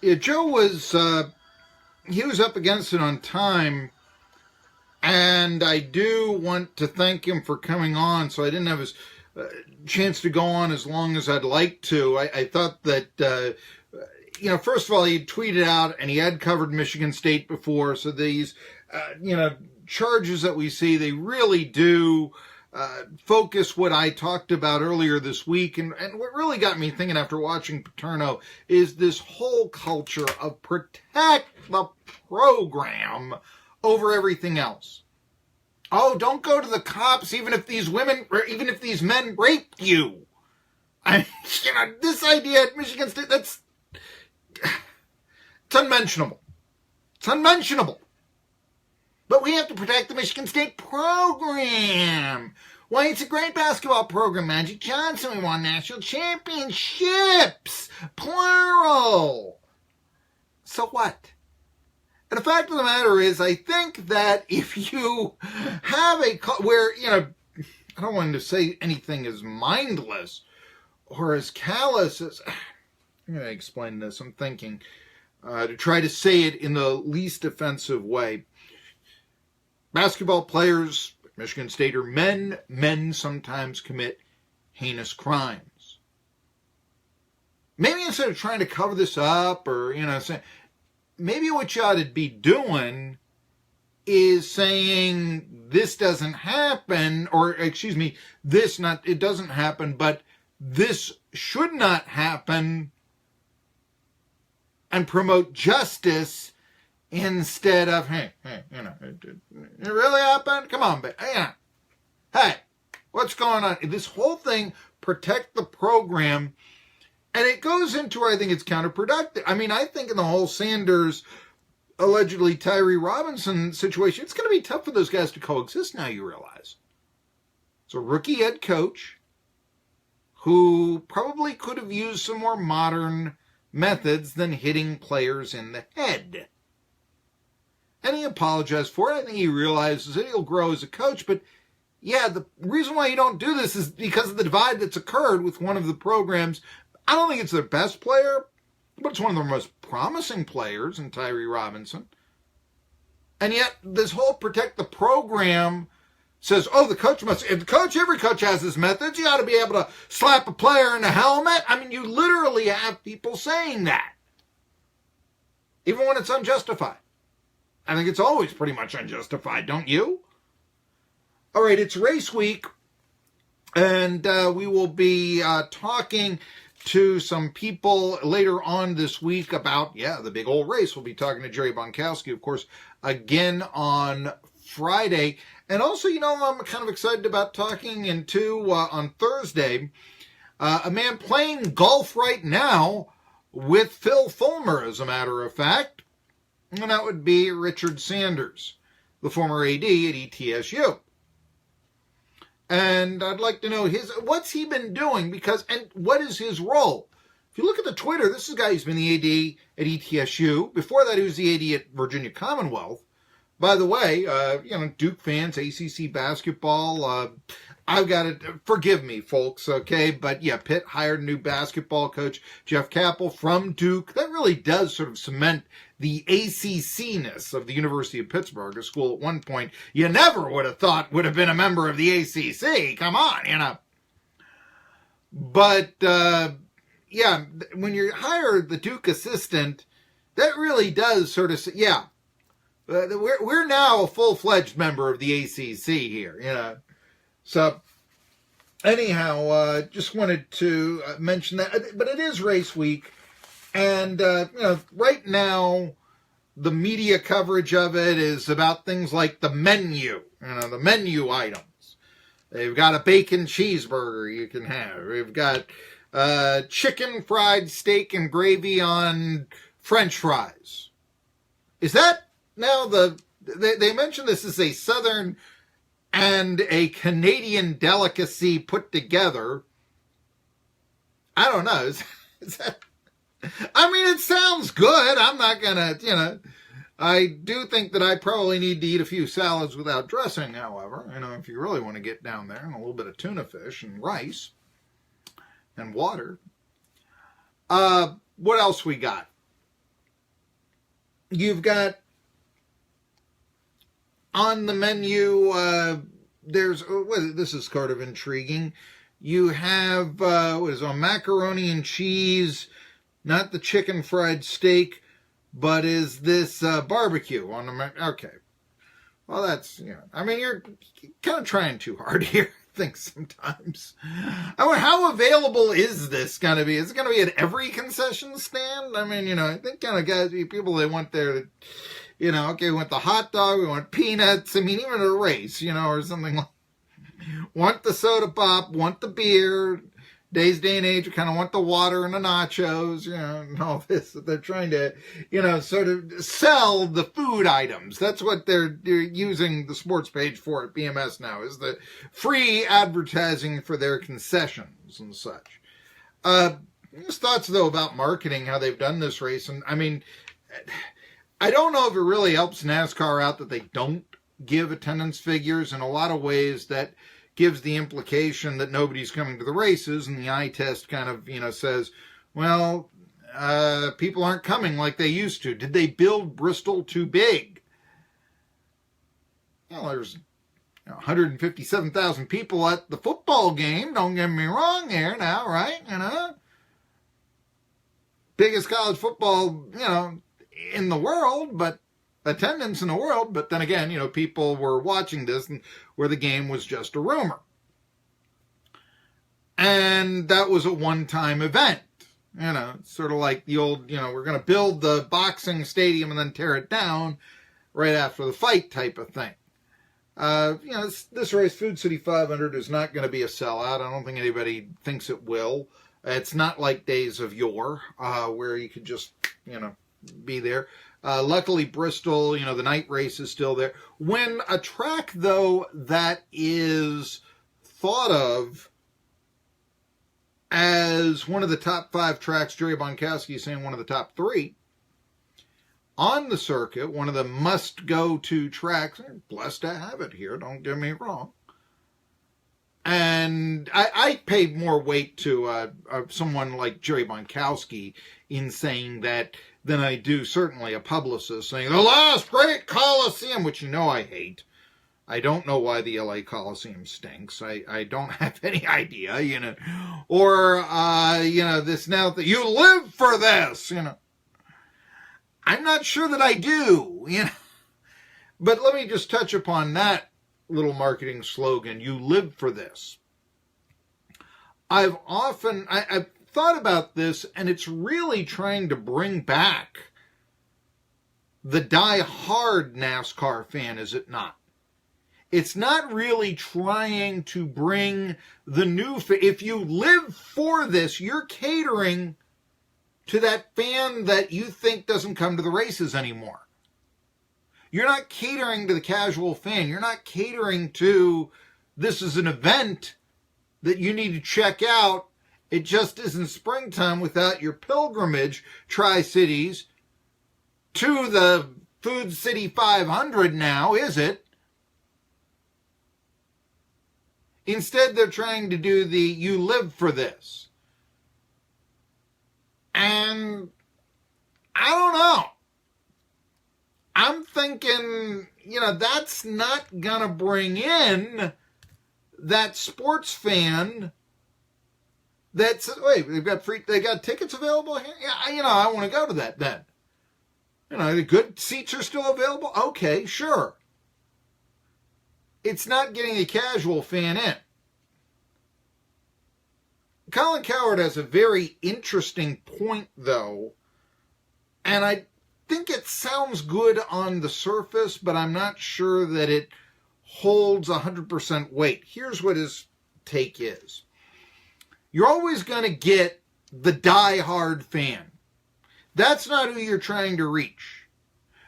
Yeah, Joe was he was up against it on time, and I do want to thank him for coming on. So I didn't have his chance to go on as long as I'd like to. I thought that first of all, he tweeted out and he had covered Michigan State before, so these charges that we see, they really do focus what I talked about earlier this week. And what really got me thinking after watching Paterno is this whole culture of protect the program over everything else. Oh, don't go to the cops even if these men raped you. This idea at Michigan State, it's unmentionable. It's unmentionable. But we have to protect the Michigan State program. Why, it's a great basketball program. Magic Johnson, we won national championships. Plural. So what? And the fact of the matter is, I think that if you have where, I don't want to say anything as mindless or as callous as, I'm going to explain this, I'm thinking, to try to say it in the least offensive way. Basketball players at Michigan State are men. Men sometimes commit heinous crimes. Maybe instead of trying to cover this up or, saying, maybe what you ought to be doing is saying this doesn't happen, or it doesn't happen, but this should not happen, and promote justice instead of, hey, it really happened? Come on, hey, what's going on? This whole thing, protect the program. And it goes into where I think it's counterproductive. I mean, I think in the whole Sanders, allegedly Tyree Robinson situation, it's going to be tough for those guys to coexist now, you realize. It's a rookie head coach who probably could have used some more modern methods than hitting players in the head. And he apologized for it. I think he realizes that he'll grow as a coach. But yeah, the reason why you don't do this is because of the divide that's occurred with one of the programs. I don't think it's their best player, but it's one of their most promising players in Tyree Robinson. And yet, this whole protect the program says, oh, every coach has his methods. You ought to be able to slap a player in the helmet. I mean, you literally have people saying that. Even when it's unjustified. I think it's always pretty much unjustified, don't you? All right, it's race week, and we will be talking to some people later on this week about, the big old race. We'll be talking to Jerry Bonkowski, of course, again on Friday. And also, I'm kind of excited about talking on Thursday, a man playing golf right now with Phil Fulmer, as a matter of fact. And that would be Richard Sanders, the former AD at ETSU. And I'd like to know what's he been doing, and what is his role? If you look at the Twitter, this is a guy who's been the AD at ETSU. Before that, he was the AD at Virginia Commonwealth. By the way, Duke fans, ACC basketball, I've got to, forgive me, folks, okay? But yeah, Pitt hired a new basketball coach, Jeff Capel, from Duke. That really does sort of cement the ACC-ness of the University of Pittsburgh, a school at one point you never would have thought would have been a member of the ACC. Come on, But, when you hire the Duke assistant, that really does sort of say, we're now a full-fledged member of the ACC here, So, anyhow, just wanted to mention that. But it is race week. And, right now, the media coverage of it is about things like the menu, the menu items. They've got a bacon cheeseburger you can have. We've got chicken fried steak and gravy on French fries. Is that now they mentioned this is a Southern and a Canadian delicacy put together. I don't know. Is that... I mean, it sounds good. I'm not going to, I do think that I probably need to eat a few salads without dressing, however. If you really want to get down there, and a little bit of tuna fish and rice and water. What else we got? you've got on the menu, this is kind of intriguing. You have, macaroni and cheese, not the chicken fried steak, but is this barbecue on the, okay. Well, that's, I mean, you're kind of trying too hard here, I think, sometimes. I mean, how available is this going to be? Is it going to be at every concession stand? I mean, I think kind of guys, people, they want their, okay, we want the hot dog, we want peanuts, I mean, even a race, or something like, want the soda pop, want the beer, day and age, you kind of want the water and the nachos, and all this. They're trying to, sort of sell the food items. That's what they're using the sports page for at BMS now, is the free advertising for their concessions and such. Just thoughts, though, about marketing, how they've done this race. And, I mean, I don't know if it really helps NASCAR out that they don't give attendance figures. In a lot of ways, that gives the implication that nobody's coming to the races, and the eye test kind of, says, well, people aren't coming like they used to. Did they build Bristol too big? Well, there's 157,000 people at the football game, don't get me wrong here now, right? Biggest college football, in the world, but attendance in the world, but then again, people were watching this and where the game was just a rumor. And that was a one-time event. Sort of like the old, we're going to build the boxing stadium and then tear it down right after the fight type of thing. This race, Food City 500, is not going to be a sellout. I don't think anybody thinks it will. It's not like days of yore, where you could just, be there. Luckily, Bristol, the night race is still there. When a track, though, that is thought of as one of the top 5 tracks, Jerry Bonkowski is saying one of the top 3, on the circuit, one of the must-go-to tracks, I'm blessed to have it here, don't get me wrong. And I paid more weight to someone like Jerry Bonkowski in saying that than I do certainly a publicist saying, the last great Coliseum, which I hate. I don't know why the LA Coliseum stinks. I don't have any idea, Or, this now that you live for this, I'm not sure that I do, But let me just touch upon that little marketing slogan, you live for this. I've thought about this, and it's really trying to bring back the die-hard NASCAR fan, is it not? It's not really trying to bring the new if you live for this, you're catering to that fan that you think doesn't come to the races anymore. You're not catering to the casual fan. You're not catering to, this is an event that you need to check out. It just isn't springtime without your pilgrimage, Tri-Cities, to the Food City 500 now, is it? Instead, they're trying to do the, you live for this. And I don't know. I'm thinking, that's not going to bring in that sports fan that's, wait, they got tickets available here? Yeah, I want to go to that then. The good seats are still available? Okay, sure. It's not getting a casual fan in. Colin Cowherd has a very interesting point, though, and I think it sounds good on the surface, but I'm not sure that it holds 100% weight. Here's what his take is. You're always going to get the die-hard fan. That's not who you're trying to reach.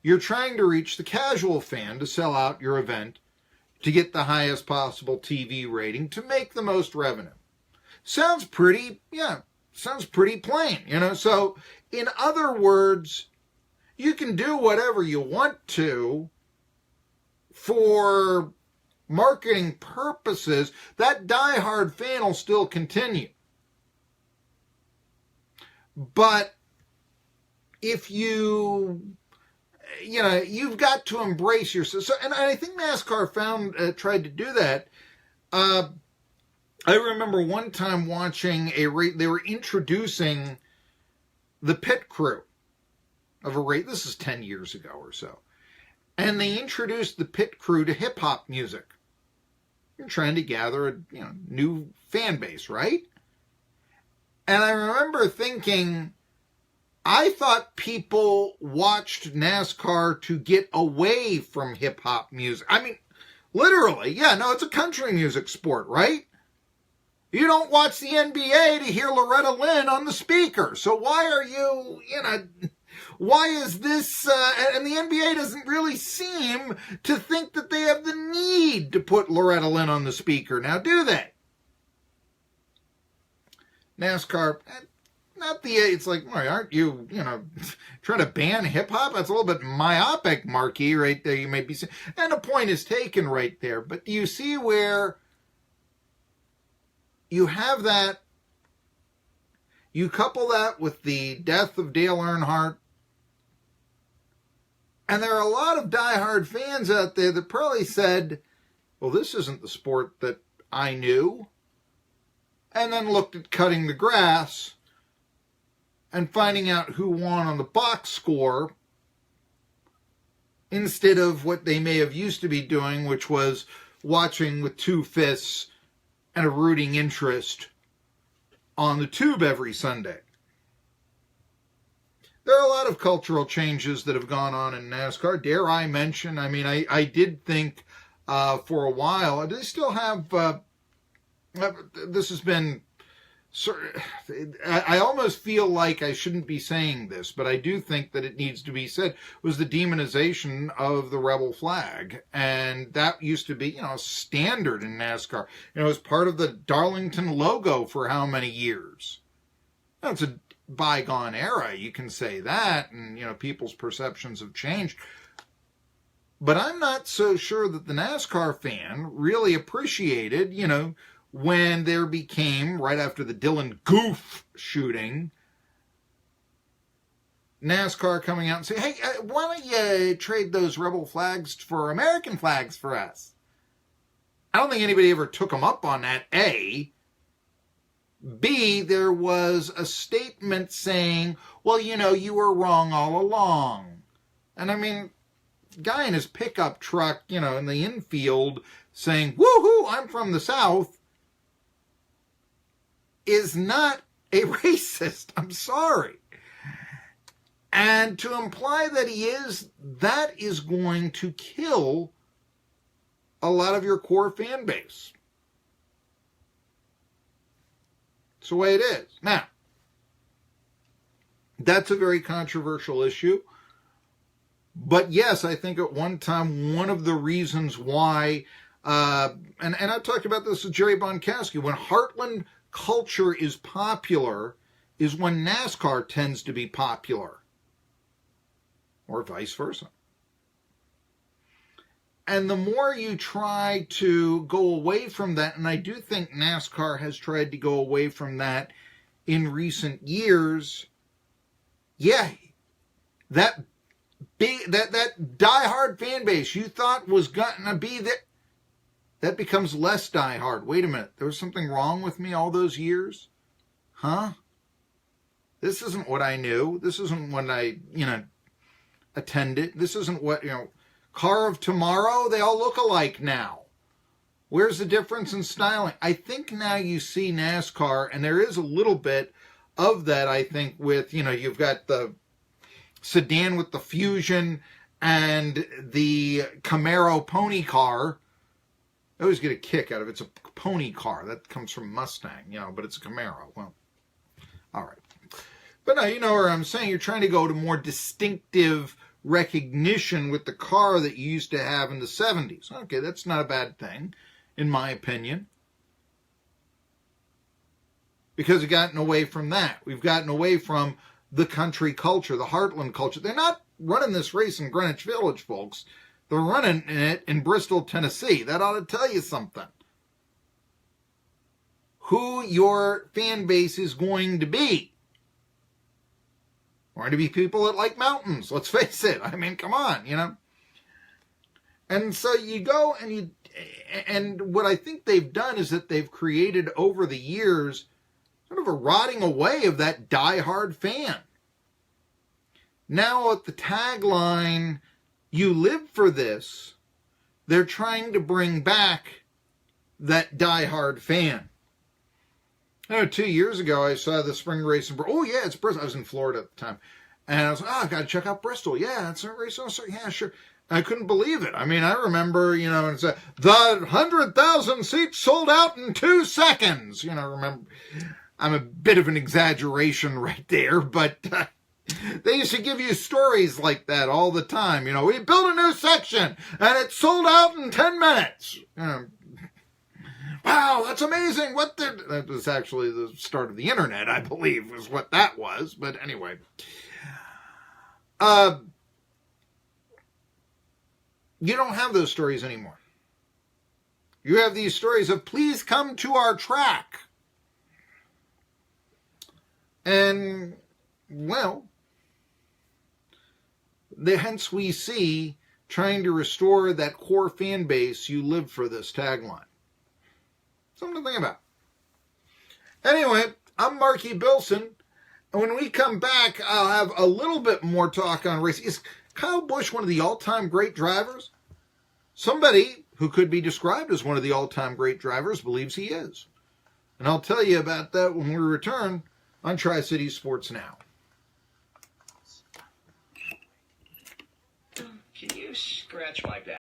You're trying to reach the casual fan to sell out your event, to get the highest possible TV rating, to make the most revenue. Sounds pretty plain, So, in other words, you can do whatever you want to for marketing purposes. That die-hard fan will still continue. But if you you've got to embrace yourself. So, and I think NASCAR tried to do that. I remember one time watching a race. They were introducing the pit crew of a race. This is 10 years ago or so. And they introduced the pit crew to hip-hop music. You're trying to gather a new fan base, right? And I remember thinking, I thought people watched NASCAR to get away from hip-hop music. I mean, literally, yeah, no, it's a country music sport, right? You don't watch the NBA to hear Loretta Lynn on the speaker. So why are you, why is this, and the NBA doesn't really seem to think that they have the need to put Loretta Lynn on the speaker. Now, do they? NASCAR, it's like, well, aren't you, trying to ban hip-hop? That's a little bit myopic, Marky, right there. You may be saying, and a point is taken right there. But do you see where you have that, you couple that with the death of Dale Earnhardt, and there are a lot of diehard fans out there that probably said, well, this isn't the sport that I knew, and then looked at cutting the grass and finding out who won on the box score instead of what they may have used to be doing, which was watching with two fists and a rooting interest on the tube every Sunday. There are a lot of cultural changes that have gone on in NASCAR. Dare I mention, I did think for a while, they still have, this has been, I almost feel like I shouldn't be saying this, but I do think that it needs to be said, was the demonization of the rebel flag. And that used to be, standard in NASCAR. It was part of the Darlington logo for how many years? That's a bygone era, you can say that, and, people's perceptions have changed. But I'm not so sure that the NASCAR fan really appreciated, when there became, right after the Dylan Goof shooting, NASCAR coming out and saying, hey, why don't you trade those rebel flags for American flags for us? I don't think anybody ever took them up on that, A. B, there was a statement saying, well, you were wrong all along. And guy in his pickup truck, in the infield saying, woohoo, I'm from the South, is not a racist. I'm sorry. And to imply that he is, that is going to kill a lot of your core fan base. It's the way it is. Now, that's a very controversial issue. But yes, I think at one time, one of the reasons why, and I talked about this with Jerry Bonkowski, when Heartland culture is popular is when NASCAR tends to be popular, or vice versa. And the more you try to go away from that, and I do think NASCAR has tried to go away from that in recent years, that diehard fan base you thought was going to be that becomes less diehard. Wait a minute, there was something wrong with me all those years? Huh? This isn't what I knew. This isn't what I, attended. This isn't what, car of tomorrow, they all look alike now. Where's the difference in styling? I think now you see NASCAR, and there is a little bit of that, I think, with, you've got the sedan with the Fusion and the Camaro pony car. I always get a kick out of it. It's a pony car. That comes from Mustang, but it's a Camaro. Well, all right. But no, you know what I'm saying. You're trying to go to more distinctive recognition with the car that you used to have in the 70s. Okay, that's not a bad thing, in my opinion. Because we've gotten away from that. We've gotten away from the country culture, the Heartland culture. They're not running this race in Greenwich Village, folks. They're running it in Bristol, Tennessee. That ought to tell you something. Who your fan base is going to be. going to be people that like mountains. Let's face it. I mean, come on, you know. And so you go and what I think they've done is that they've created over the years sort of a rotting away of that diehard fan. Now at the tagline, "You live for this," they're trying to bring back that diehard fan. 2 years ago, I saw the spring race in Bristol. Oh, yeah, it's Bristol. I was in Florida at the time. And I was like, I've got to check out Bristol. Yeah, it's a race. Oh, yeah, sure. And I couldn't believe it. I mean, I remember, you know, it's the 100,000 seats sold out in 2 seconds. You know, remember, I'm a bit of an exaggeration right there, but they used to give you stories like that all the time. You know, we built a new section and it sold out in 10 minutes. You know, wow, that's amazing. That was actually the start of the internet, I believe, was what that was. But anyway. You don't have those stories anymore. You have these stories of, please come to our track. And, well, hence we see trying to restore that core fan base, "You live for this" tagline. Something to think about. Anyway, I'm Marky Billson. And when we come back, I'll have a little bit more talk on racing. Is Kyle Busch one of the all-time great drivers? Somebody who could be described as one of the all-time great drivers believes he is. And I'll tell you about that when we return on Tri-City Sports Now. Can you scratch my back?